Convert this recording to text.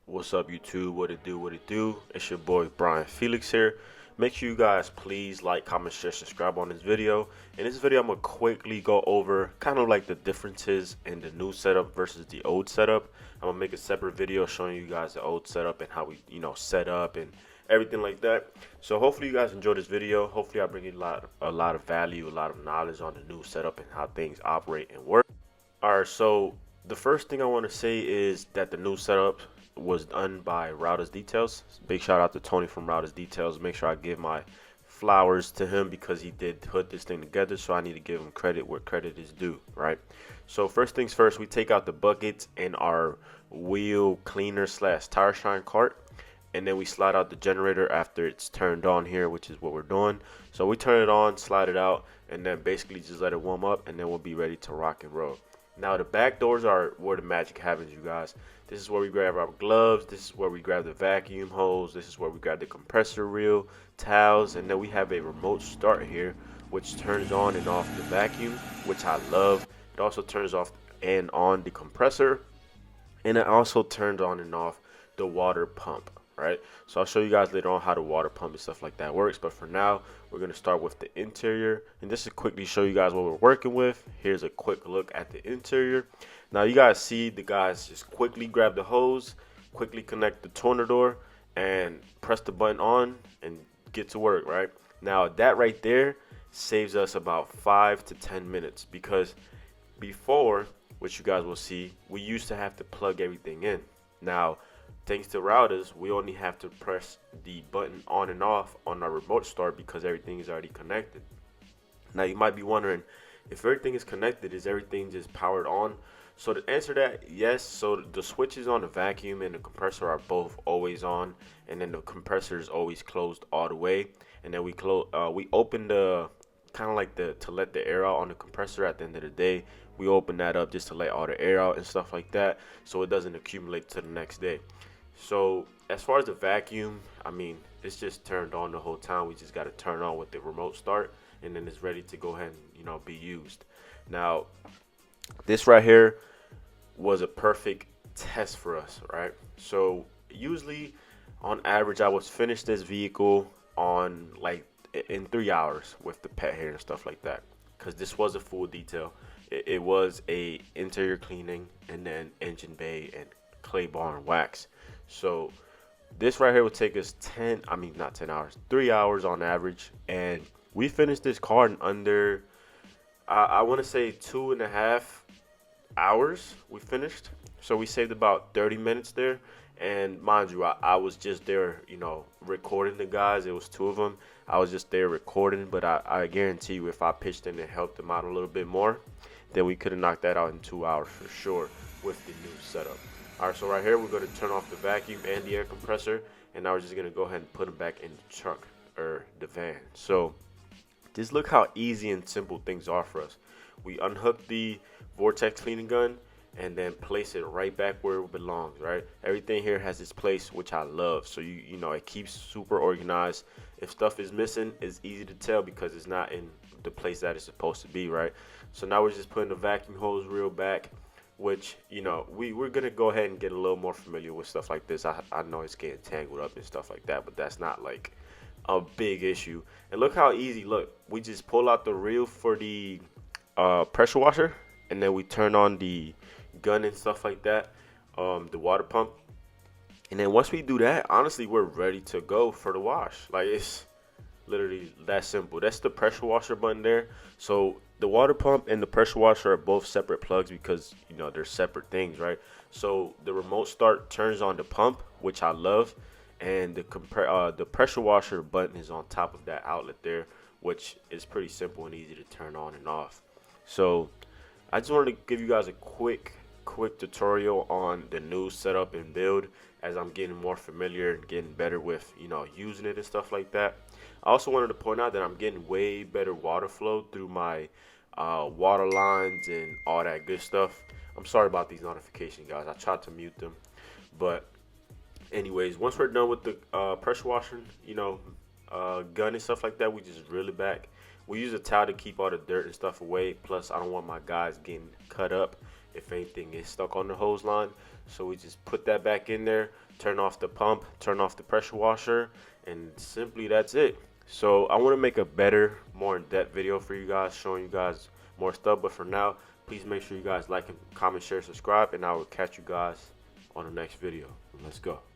What's up, YouTube? What it do? What it do? It's your boy Brian Felix here. Make sure you guys please like, comment, share, subscribe on this video. In this video, I'm gonna quickly go over kind of like the differences in the new setup versus the old setup. I'm gonna make a separate video showing you guys the old setup and how we, set up and everything like that. So hopefully you guys enjoy this video. Hopefully I bring you a lot of value, a lot of knowledge on the new setup and how things operate and work. Alright, so the first thing I want to say is that the new setup was done by Routers Details. Big shout out to Tony from Routers Details. Make sure I give my flowers to him because he did put this thing together, so I need to give him credit where credit is due, right? So first things first, we take out the buckets in our wheel cleaner slash tire shine cart, and then we slide out the generator after it's turned on here, which is what we're doing. So we turn it on, slide it out, and then basically just let it warm up, and then we'll be ready to rock and roll. Now the back doors are where the magic happens, you guys. This is where we grab our gloves. This is where we grab the vacuum hose. This is where we grab the compressor reel, towels, and then we have a remote start here, which turns on and off the vacuum, which I love. It also turns off and on the compressor, and it also turns on and off the water pump, right? So I'll show you guys later on how the water pump and stuff like that works, but for now we're going to start with the interior, and just to quickly show you guys what we're working with. Here's a quick look at the interior. Now you guys see the guys just quickly grab the hose, quickly connect the tornador, and press the button on and get to work, right? Now that right there saves us about 5 to 10 minutes, because before, which you guys will see, we used to have to plug everything in. Now thanks to routers, we only have to press the button on and off on our remote start because everything is already connected. Now you might be wondering, if everything is connected, is everything just powered on? So to answer that, yes. So the switches on the vacuum and the compressor are both always on, and then the compressor is always closed all the way. And then we open the kind of like to let the air out on the compressor at the end of the day. We open that up just to let all the air out and stuff like that, so it doesn't accumulate to the next day. So as far as the vacuum, I mean, it's just turned on the whole time. We just got to turn on with the remote start, and then it's ready to go ahead and be used. Now this right here was a perfect test for us, right? So usually on average I would finish this vehicle on like in 3 hours with the pet hair and stuff like that, because this was a full detail. It was a interior cleaning and then engine bay and clay bar and wax. So this right here would take us not 10 hours, 3 hours on average, and we finished this car in under I want to say 2.5 hours we finished. So we saved about 30 minutes there. And mind you, I was just there, recording the guys. It was two of them. I was just there recording, but I guarantee you, if I pitched in and helped them out a little bit more, then we could have knocked that out in 2 hours for sure with the new setup. All right, so right here, we're going to turn off the vacuum and the air compressor, and now we're just going to go ahead and put them back in the truck or the van. So just look how easy and simple things are for us. We unhook the vortex cleaning gun and then place it right back where it belongs, right? Everything here has its place, which I love. So it keeps super organized. If stuff is missing, it's easy to tell because it's not in the place that it's supposed to be, right? So now we're just putting the vacuum hose reel back, which we're gonna go ahead and get a little more familiar with stuff like this. I know it's getting tangled up and stuff like that, but that's not like a big issue. And look how easy. Look, we just pull out the reel for the pressure washer, and then we turn on the gun and stuff like that, the water pump, and then once we do that, honestly, we're ready to go for the wash. Like, it's literally that simple. That's the pressure washer button there. So the water pump and the pressure washer are both separate plugs because they're separate things, right? So the remote start turns on the pump, which I love, and the pressure washer button is on top of that outlet there, which is pretty simple and easy to turn on and off. So I just wanted to give you guys a quick tutorial on the new setup and build, as I'm getting more familiar and getting better with using it and stuff like that. I also wanted to point out that I'm getting way better water flow through my water lines and all that good stuff. I'm sorry about these notifications, guys. I tried to mute them, but anyways, once we're done with the pressure washing, gun and stuff like that, we just reel it back. We use a towel to keep all the dirt and stuff away. Plus, I don't want my guys getting cut up if anything is stuck on the hose line. So we just put that back in there, turn off the pump, turn off the pressure washer, and simply that's it. So I want to make a better, more in-depth video for you guys, showing you guys more stuff. But for now, please make sure you guys like and comment, share, subscribe, and I will catch you guys on the next video. Let's go.